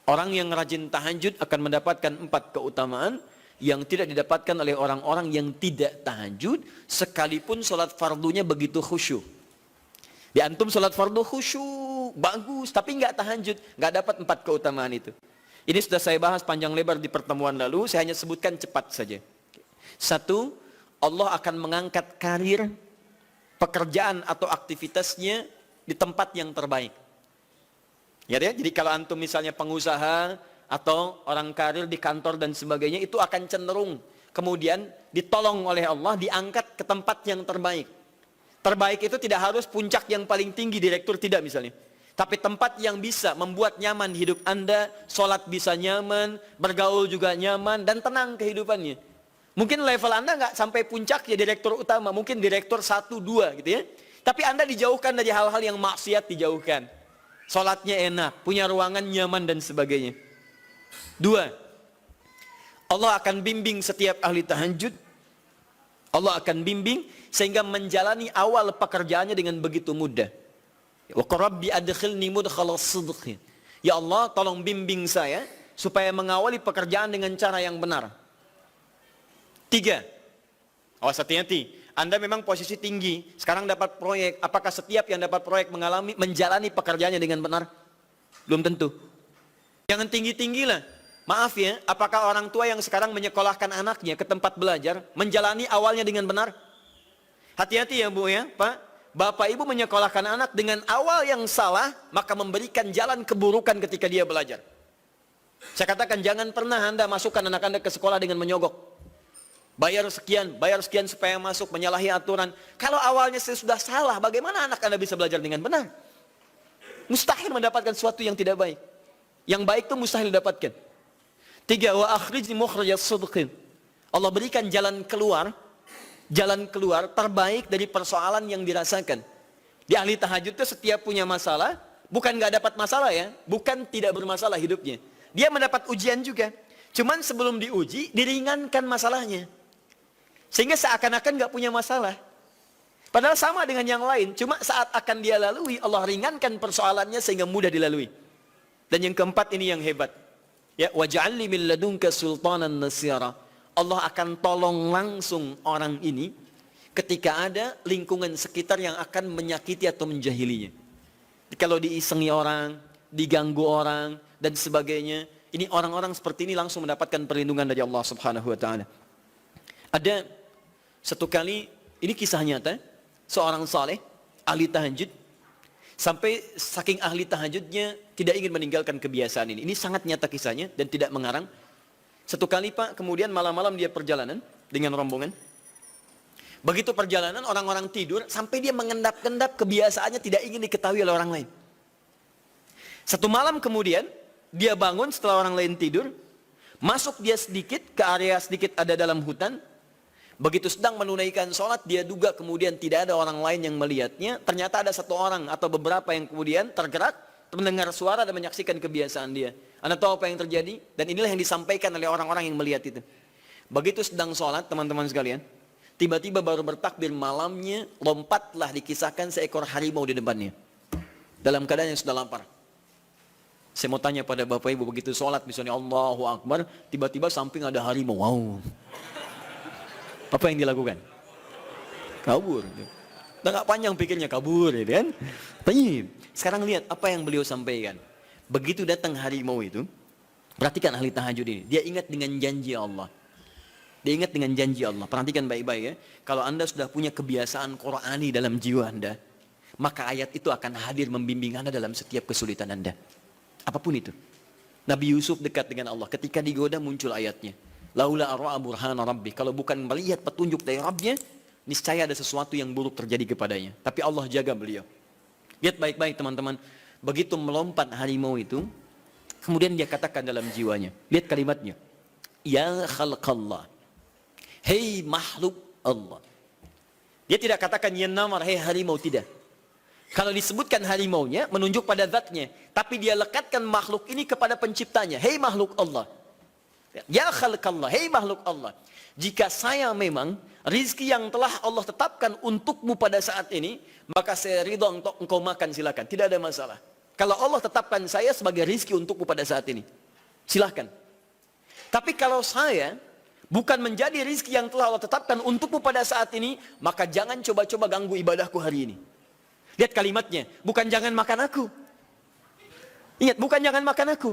orang yang rajin tahajud akan mendapatkan 4 keutamaan yang tidak didapatkan oleh orang-orang yang tidak tahajud sekalipun sholat fardunya begitu khusyuk. Di antum sholat fardu khusyuk, bagus, tapi nggak tahajud, nggak dapat 4 keutamaan itu. Ini sudah saya bahas panjang lebar di pertemuan lalu, saya hanya sebutkan cepat saja. 1, Allah akan mengangkat karir, pekerjaan atau aktivitasnya di tempat yang terbaik. Ya, jadi kalau antum misalnya pengusaha atau orang karir di kantor dan sebagainya, itu akan cenderung kemudian ditolong oleh Allah, diangkat ke tempat yang terbaik. Terbaik itu tidak harus puncak yang paling tinggi, direktur tidak misalnya. Tapi tempat yang bisa membuat nyaman hidup Anda, sholat bisa nyaman, bergaul juga nyaman, dan tenang kehidupannya. Mungkin level Anda nggak sampai puncak ya direktur utama, mungkin direktur 1, 2 gitu ya. Tapi Anda dijauhkan dari hal-hal yang maksiat, dijauhkan. Sholatnya enak, punya ruangan nyaman dan sebagainya. 2, Allah akan bimbing setiap ahli tahajud. Allah akan bimbing sehingga menjalani awal pekerjaannya dengan begitu mudah. Wa rabbi adkhilni mudkhala sidq. Ya Allah, tolong bimbing saya supaya mengawali pekerjaan dengan cara yang benar. 3, awas hati-hati. Anda memang posisi tinggi, sekarang dapat proyek. Apakah setiap yang dapat proyek menjalani pekerjaannya dengan benar? Belum tentu. Jangan tinggi-tinggi lah. Maaf ya, apakah orang tua yang sekarang menyekolahkan anaknya ke tempat belajar menjalani awalnya dengan benar? Hati-hati ya Bu ya, Pak. Bapak Ibu menyekolahkan anak dengan awal yang salah, maka memberikan jalan keburukan ketika dia belajar. Saya katakan jangan pernah Anda masukkan anak Anda ke sekolah dengan menyogok. Bayar sekian supaya masuk, menyalahi aturan. Kalau awalnya sudah salah, bagaimana anak Anda bisa belajar dengan benar? Mustahil mendapatkan sesuatu yang tidak baik. Yang baik itu mustahil didapatkan. 3, wa akhrijni mukhrajas sidqin. Allah berikan jalan keluar terbaik dari persoalan yang dirasakan. Di ahli tahajud itu setiap punya masalah, bukan nggak dapat masalah ya, bukan tidak bermasalah hidupnya. Dia mendapat ujian juga. Cuman sebelum diuji, diringankan masalahnya. Sehingga seakan-akan nggak punya masalah. Padahal sama dengan yang lain, cuma saat akan dia lalui, Allah ringankan persoalannya sehingga mudah dilalui. Dan yang keempat ini yang hebat. Ya, waj'alni min ladunka sultanan nasira. Allah akan tolong langsung orang ini ketika ada lingkungan sekitar yang akan menyakiti atau menjahilinya. Kalau diisengi orang, diganggu orang dan sebagainya, ini orang-orang seperti ini langsung mendapatkan perlindungan dari Allah Subhanahu wa taala. Ada satu kali, ini kisah nyata, seorang saleh ahli tahajud, sampai saking ahli tahajudnya tidak ingin meninggalkan kebiasaan ini. Ini sangat nyata kisahnya dan tidak mengarang. Satu kali Pak, kemudian malam-malam dia perjalanan dengan rombongan. Begitu perjalanan, orang-orang tidur, sampai dia mengendap-endap, kebiasaannya tidak ingin diketahui oleh orang lain. Satu malam kemudian, dia bangun setelah orang lain tidur, masuk dia sedikit ke area sedikit ada dalam hutan. Begitu sedang menunaikan sholat, dia duga kemudian tidak ada orang lain yang melihatnya. Ternyata ada satu orang atau beberapa yang kemudian tergerak, mendengar suara dan menyaksikan kebiasaan dia. Anda tahu apa yang terjadi? Dan inilah yang disampaikan oleh orang-orang yang melihat itu. Begitu sedang sholat, teman-teman sekalian, tiba-tiba baru bertakbir malamnya, lompatlah dikisahkan seekor harimau di depannya. Dalam keadaan yang sudah lapar. Saya mau tanya pada Bapak Ibu, begitu sholat misalnya Allahu Akbar, tiba-tiba samping ada harimau. Wow. Apa yang dilakukan? Kabur. Udah gak panjang pikirnya, kabur ya kan? Sekarang lihat apa yang beliau sampaikan. Begitu datang harimau itu, perhatikan ahli tahajud ini. Dia ingat dengan janji Allah. Dia ingat dengan janji Allah. Perhatikan baik-baik ya. Kalau Anda sudah punya kebiasaan Qur'ani dalam jiwa Anda, maka ayat itu akan hadir membimbing Anda dalam setiap kesulitan Anda. Apapun itu. Nabi Yusuf dekat dengan Allah. Ketika digoda muncul ayatnya. Laula arra'a burhana rabbi. Kalau bukan melihat petunjuk dari Rabbnya, niscaya ada sesuatu yang buruk terjadi kepadanya. Tapi Allah jaga beliau. Lihat baik-baik teman-teman. Begitu melompat harimau itu, kemudian dia katakan dalam jiwanya. Lihat kalimatnya. Ya khalqallah. Hei makhluk Allah. Dia tidak katakan ya namar, hei harimau, tidak. Kalau disebutkan harimaunya, menunjuk pada zatnya. Tapi dia lekatkan makhluk ini kepada penciptanya. Hei makhluk Allah. Ya khalqallah, hei makhluk Allah. Jika saya memang rizki yang telah Allah tetapkan untukmu pada saat ini, maka saya ridho untuk engkau makan, silakan. Tidak ada masalah. kalau Allah tetapkan saya sebagai rizki untukmu pada saat ini, silahkan. Tapi kalau saya bukan menjadi rizki yang telah Allah tetapkan untukmu pada saat ini, maka jangan coba-coba ganggu ibadahku hari ini. Lihat kalimatnya, bukan jangan makan aku. Ingat, bukan jangan makan aku.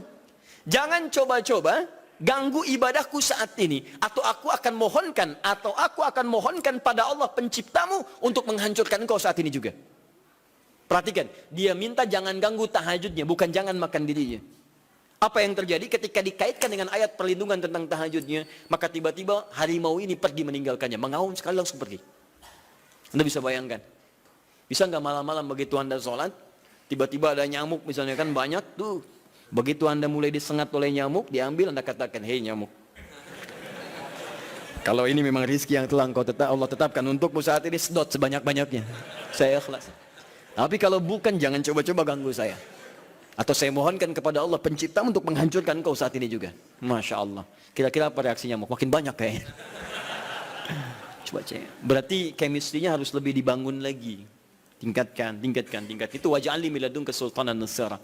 Jangan coba-coba ganggu ibadahku saat ini, atau aku akan mohonkan pada Allah penciptamu untuk menghancurkan engkau saat ini juga. Perhatikan, dia minta jangan ganggu tahajudnya, bukan jangan makan dirinya. Apa yang terjadi ketika dikaitkan dengan ayat perlindungan tentang tahajudnya, maka tiba-tiba harimau ini pergi meninggalkannya, mengaum sekali langsung pergi. Anda bisa bayangkan, bisa nggak malam-malam begitu Anda sholat, tiba-tiba ada nyamuk misalnya, kan banyak tuh. Begitu Anda mulai disengat oleh nyamuk, diambil, Anda katakan, hei nyamuk, kalau ini memang rizki yang telah Allah tetapkan untukmu saat ini, sedot sebanyak-banyaknya, saya ikhlas. Tapi kalau bukan, jangan coba-coba ganggu saya. Atau saya mohonkan kepada Allah pencipta untuk menghancurkan kau saat ini juga. Masya Allah. Kira-kira apa reaksi nyamuk? Makin banyak kayaknya. Coba cek. Berarti chemistry-nya harus lebih dibangun lagi. Tingkatkan. Itu waj'alni min ladunka sultanan nasira.